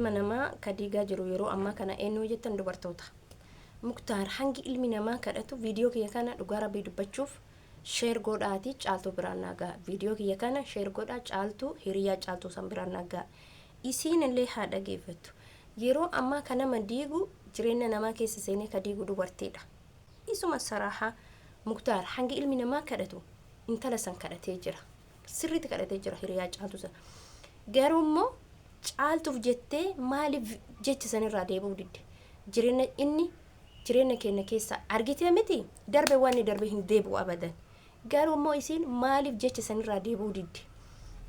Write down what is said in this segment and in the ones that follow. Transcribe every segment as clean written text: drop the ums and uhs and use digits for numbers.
namaa kadiigaa jiru yeroo ammaa kana eenyu jettan dubartoota. Muktr hangi ilmi namaa kadhatu viidiyoo kiyya kana dhugaa rabbii dubbachuuf share godhaati caltu biraan nagaa. Viidiyoo kiyya kana share godhaa caltu hiriyaa caltu san biraan nagaa. Isiin illee haa dhageeffattu. Yeroo ammaa kana madiigu jireenya namaa keessa seenee kadiigu dubartiidha. Isuma saraaha Muktr hangi ilmi namaa kadhatu intala san kadhatee jira. Sirriitti kadhatee jira hiriyaa caltu san. Garuu immoo caltuuf jettee maaliif jecha sanirraa deebi'uu didde? Jireenya keenya keessa argitee miti darbe waan darbe hin deebi'u abadan. Garuu immoo isiin maaliif jecha sanirraa deebi'uu didde?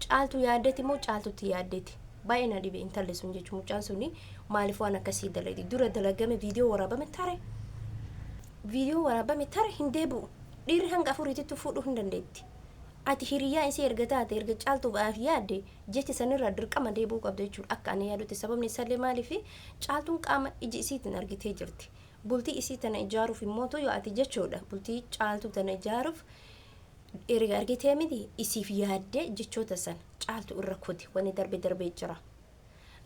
Caltu yaaddeti moo caltutti yaaddeti? Baay'ee na dhibe intalli sun jechuun mucaan suni maaliif waan akkasii dalagdi? Dura dalagame viidiyoo waraabame tare. Viidiyoo waraabame tare hin deebi'u. Dhiirri hanga afuriitti fuudhuu hin dandeetti. Ati hiriyaa isii erga taate erga caltu baaf yaadde jecha sanirraa dirqama deebi'uu qabda jechuudha. Akka ani yaadutti sababni isaallee maaliifi caltuun qaama iji isiitiin argitee jirti. Bultii isii tana ijaaruuf immoo yoo ati jechuudha bultii caltu tana ijaaruuf erga argitee miti isiif yaadde jechoota san caltu irra kuti wani darbee jira.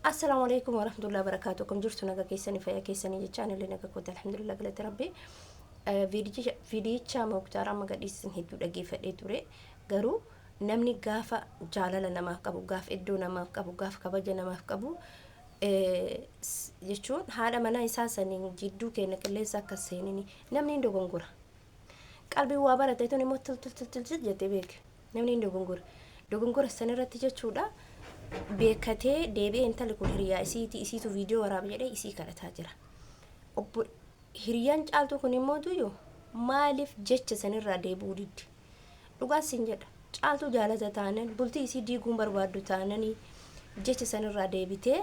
Assalaamu alaykum wa rahmatullahi wa barakatuh. Kam jirtu naga keessanii fayyaa keessanii jechaan illee naga kooti alhamdulillah galata rabbi. Viidiyicha Muktr amma gadhiisin hedduu dhageeffadhee ture. Garuu namni gaafa jaalala namaaf qabu, gaafa iddoo namaaf qabu, gaafa kabaja namaaf qabu jechuun haadha manaa isaa saniin jidduu keenya qilleensa akka seenini namni hin dogongora. Qalbii waa barate tun immoo til jettee beeke. Namni hin dogongora. Dogongora sanirratti jechuudha beekatee deebi'ee intalli kun hiriyaa isiitu viidiyoo waraabe jedhee isii kadhataa jira. Hiriyaan caltu kun immoo tuyyo maaliif jecha sanirraa deebi'uu didde? Dhugaa sin jedha caltu jaalata taanan bultii isii diiguun barbaaddu taananii jecha sanirraa deebitee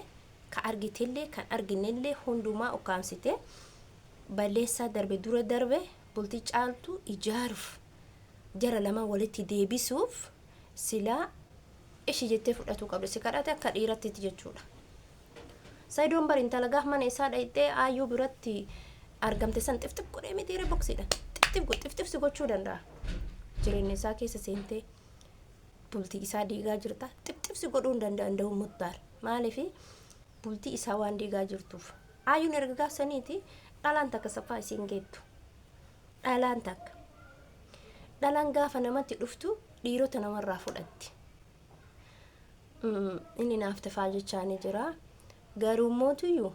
ka argitellee kan arginellee hundumaa ukkaamsite balleessaa darbe dura darbe bultii caltu ijaaruuf jara lama walitti deebisuuf silaa ishi jettee fudhatu qabdi. Si kadhate akka dhiiratti jechuudha. Saydoon bar intala gaaf mana isaa dhayxee aayyuu biratti argamte san xifxif godhee miti boksiidha. Xifxif si gochuu danda'a. Jireenya isaa keessa seentee bultii isaa diigaa jirta. Xifxif si godhuu danda'u Muktr. Maaliif bultii isaa waan diigaa jirtuuf. Aayyuun erga gaafsaniiti dhalaan takka saffaa isiin geettu. Dhalaan gaafa namatti dhuftu dhiirota namarraa fudhatti. Inni naaf tafaa jechaanii jira. Garuu mootuyyuu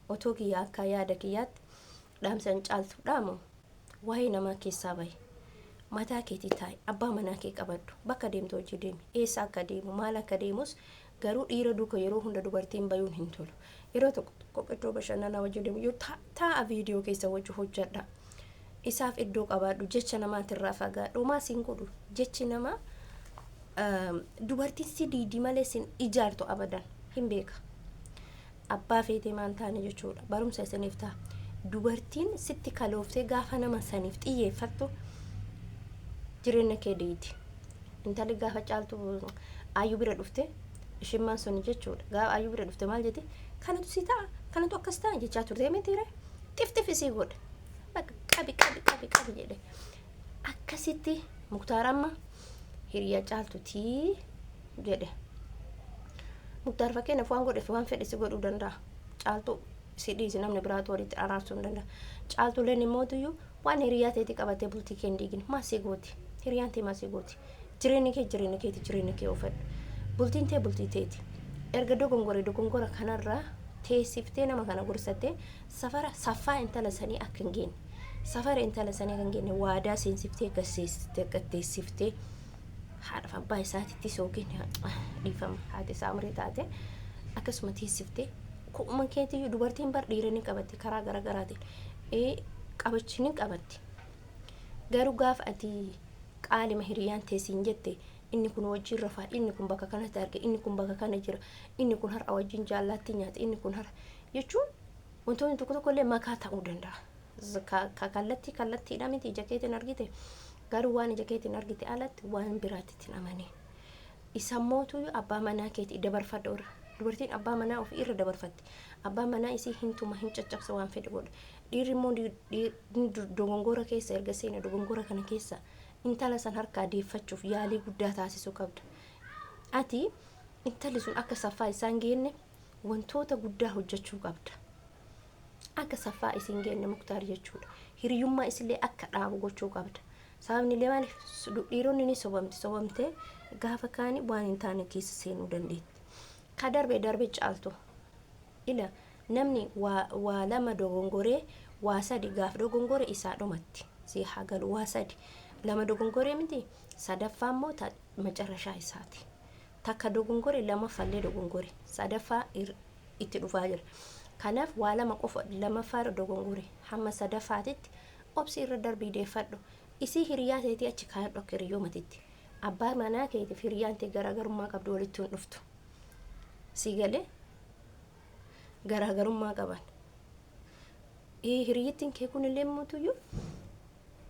otoo kiyyaa akka yaada kiyyaatti dhaamsan caltu dhaamu waa'ee namaa keessaa bahe. Mataa keetii taa'e abbaa manaa kee qabadhu bakka deemtu hojii deemi eessa akka deemu maal akka deemus garuu dhiira duuka yeroo hunda dubartiin bayuun hin tolu. Yeroo tokko iddoo bashannanaa hojii deemu yoo taa'a viidiyoo keessa wajji hojjedha. Isaaf iddoo qabaadhu jecha namaatirraa fagaadhu homaa siin godhu jechi namaa dubartiin si diidii malee sin ijaartu abadan hin beeka. Abbaa feetee maan taane jechuudha barumsa isiniif ta'a. Dubartiin sitti kalooftee gaafa nama saniif xiyyeeffattu jireenya kee deeti. Intalli gaafa caltu aayyuu bira dhufte ishimmaan sun jechuudha. Gaafa aayyuu bira dhufte maal jette? Kanatu si ta'a, kanatu akkas ta'a jechaa turte mitiire. Xifxif isii godhe. Bakka qabi jedhe. Akkasitti Muktr amma hiriyaa caltutii jedhe. Muktr fakkeenyaaf waan godheef waan fedhe si godhuu danda'a. Caltu si dhiisi namni biraatu walitti araarsuu hin danda'a. Caltuleen immoo tuyyuu waan hiriyaa ta'etti qabatee bultii kee hin diigin maasii gooti. Hiriyaan tee maasii gooti. Jireenya kee ofadhu. Bultiin tee bultii teeti. Erga dogongora kanarraa teessiftee nama kana gorsattee saffaa intala sanii akka hin geenye. Safara intala sanii akka hin geenye waadaa seensiftee gatteessiftee haadhaaf abbaa isaatitti soogin dhiifama haati isaa umrii taate akkasuma teessiftee ku'uma keetiyyuu dubartiin bar dhiiranii qabatte karaa garaagaraatiin qabachini qabatti. Garuu gaafa ati qaalima hiriyaan teessiin jette inni kun wajjin rafaa, inni kun bakka kanatti arge, inni kun bakka kana jira, inni kun har'a wajjin jaallatti nyaata, inni kun har'a jechuun wantoonni tokkollee makaa ta'uu danda'a. Kallattiidha miti ija keetiin argite. Garuu waan ija keetiin argite alatti waan biraatti amane. Isa mootuyyuu abbaa manaa keetii dabarfadha irra. Dubartiin abbaa manaa ofii irra dabarfatti. Abbaa manaa isii hin tuma hin caccabsa waan fedhe godha. Dhiirri immoo dogongora keessa erga seena dogongora kana keessa intala san harkaa deeffachuuf yaalii guddaa taasisuu qabda. Ati intalli sun akka saffaa isaan geenne wantoota guddaa hojjechuu qabda. Akka safaa isin geenne Muktار jechuudha. Hiriyummaa isillee akka dhaabu gochuu qabda. Sababni illee maaliif dhiironni ni sobamte gaafa kaani waan hin taane keessa seenuu dandeetti. Ka darbe caaltu ila namni waa lama dogongoree waa sadi gaaf dogongore isaa dhumatti si hagalu waa sadi lama dogongoree miti sadaffaa immoo macarashaa isaati. Takka dogongore lama fallee dogongore sadaffaa itti dhufaa jira. Kanaaf waa lama qofa lama faara dogongore hamma sadaffaatitti obsi irra darbii deeffadhu. Isii hiriyaa teetii achi kaayadhu akka hiriyyoo matitti. Abbaa manaa keetiif hiriyaan tee garaagarummaa qabdu walitti hin dhuftu. Si galee garaagarummaa qaban. Hiriyyittiin kee kun illee muutuyyuu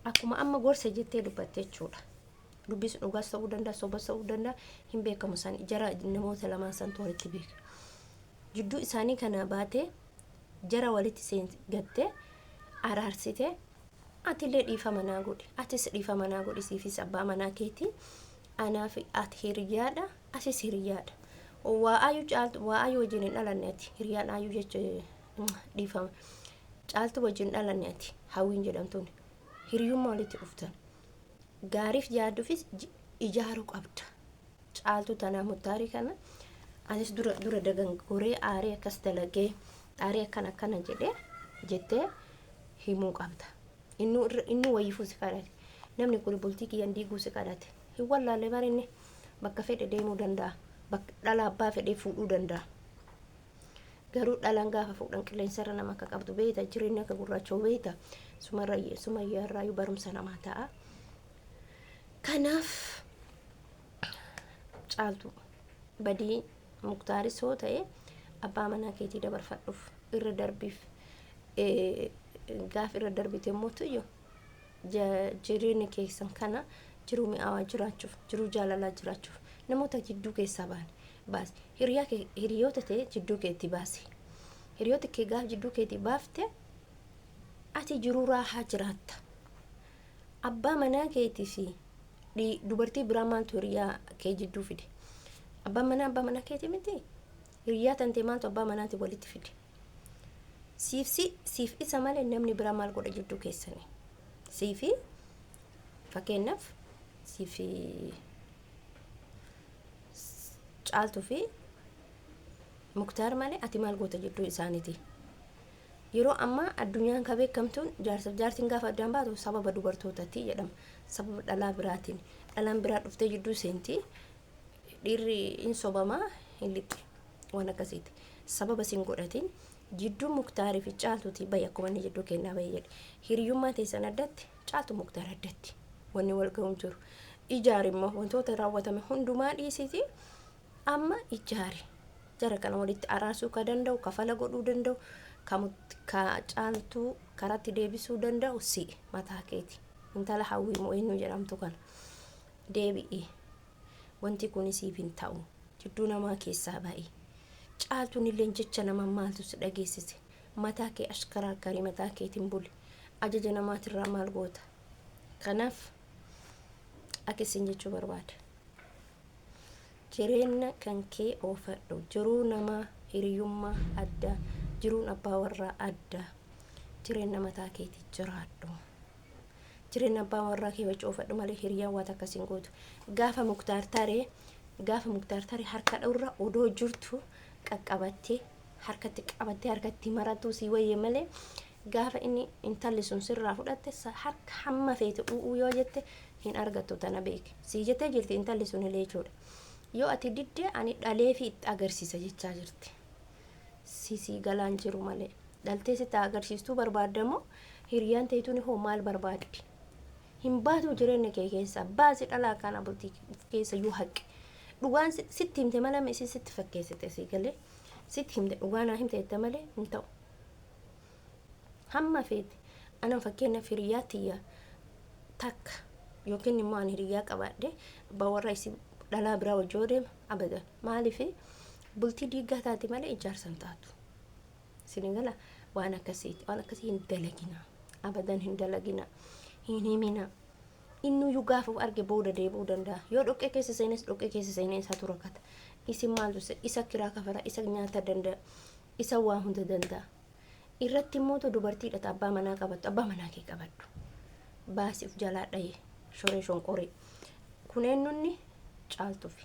akkuma amma gorsa jettee dubbatte jechuudha. Dubbis dhugaas ta'uu danda'a sobas ta'uu danda'a hin beekamu san jara namoota lamaan santu walitti beeka. Jidduu isaanii kana baatee jara walitti gattee araarsitee atillee dhiifama naa godhi atis dhiifama naa godhi siifis abbaa manaa keetii anaaf ati hiriyaadha asis hiriyaadha. Waa ayu wajjin hin dhalanne ati hiriyaan ayu jecha dhiifama caaltu wajjin dhalanne ati hawwiin jedhamtuun hiriyummaa walitti dhuftan. Gaariif yaadduufis ijaaruu qabda. Caaltu tanaa Muktaarii kana anis dura dogongoree aarii akkas dalagee aarii akkana jettee himuu qabda. Inni wayiifuu si kadhate namni kun bultii kiyyan diiguu si kadhate hin wallaalle barinne bakka fedhe deemuu danda'a. Bakka dhala abbaa fedhee fuudhuu danda'a. Garuu dhalaan gaafa fuudhan qilleensarra nama akka qabdu beekta jireenya akka gurraachoo beekta sumayyaarraayyuu barumsa namaa ta'a. Kanaaf caaltu badii Muktaaris hoo ta'e abbaa manaa keetii dabarfadhuuf irra darbiif gaaf irra darbite mootuyyoo jireenya keessan kana jiruu mi'aawaa jiraachuuf jiruu jaalalaa jiraachuuf namoota jidduu keessaa baas hiriyoota ta'e jidduu keetti baasi. Hiriyoota kee gaaf jidduu keetti baafte ati jiruu raahaa jiraatta. Abbaa manaa keetii fi dubartii biraa maaltu hiriyaa kee jidduu fide? Abbaa manaa keetii miti? Hiriyaa tantee maaltu abbaa manaatii walitti fide? Siif isa malee namni biraa maal godha jidduu keessanii? Siifi fakkeenyaaf siifi caaltuu fi Muktaar malee ati maal goota jidduu isaaniiti? Yeroo ammaa addunyaan ka beekamtuun jaartiin gaafa addaan baatu sababa dubartootaati jedhama. Sababa dhalaa biraatiin dhalaan biraa dhuftee jidduu seentii dhiirri hin sobamaa hin lixxe waan akkasiiti. Sababa sin godhatiin jidduu Muktaarii fi caaltuutii bayi akkuma inni jidduu kennaa bayi jedhe. Hiriyummaa teessan addatti caaltu Muktaar addatti wanni wal ga'uun jiru. Ijaari immoo wantoota raawwatame hundumaa dhiisiti amma ijaari. Jara kana walitti araarsuu ka danda'u kafala godhuu danda'u ka caaltuu karaatti deebisuu danda'u si mataa keeti. Intala hawwii moo eenyu jedhamtu kana deebi'i. Wanti kun siif hin ta'u jidduu namaa keessaa ba'i. Caaltuun illee jecha nama maaltu si dhageessise mataa kee ashkaraa garii mataa keetiin buli ajaja namaatirraa maal goota. Kanaaf akkasiin jechuu barbaada. Jireenya kan kee oofadhu jiruu namaa hiriyummaa adda jiruun abbaa warraa adda jireenya mataa keetii jiraadhu. Jireenya abbaa warraa kee wajji oofadhu malee hiriyaan waan akkasiin gootu. Gaafa Muktár taree harka dhawurra odoo jirtu qaqqabattee harkatti qabattee harkatti maratuu si wayyee malee gaafa inni intalli sun sirraa fudhatte harka hamma feete yoo jette hin argattu tana beeke. Si jettee jirti intalli sun illee jechuudha. Yoo ati diddee ani dhalee fi itti agarsiisa jechaa jirti. Si galaan jiru malee dhaltee sitti agarsiistuu barbaadamoo hiriyaan teetuun hoo maal barbaaddi? Hin baatu jireenya kee keessa baasi dhalaa kana bultii keessa yoo haqe. Dhugaan sitti himte malee misi sitti fakkeessite si galee sitti himte dhugaanaa himte jette malee hin ta'u. Hamma feete anan fakkeenyaaf hiriyaa tiyya takka yookiin immoo ani hiriyaa qabaadhe abbaa warraa isi dhalaa biraa wajjoo deema abadan maaliifi bultii diigaa taate malee ijaarsan taatu. Sinigala waan akkasiiti waan akkasii hin dalagina abadan hin dalagina hin himina. Inni gaafa arge booda deebuu danda'a. Yoo dhoqqee keessa seenes dhoqqee keessa seenee isaatu rakkata. isin maaltu isa kiraa kafara isa nyaata danda'a isa waa hunda danda'a irratti immoo dubartiidha abbaa manaa qabattu abbaa manaa kee qabadhu baasiif jalaa dhaye shoree shonqoree kuneen nunni caaltuufi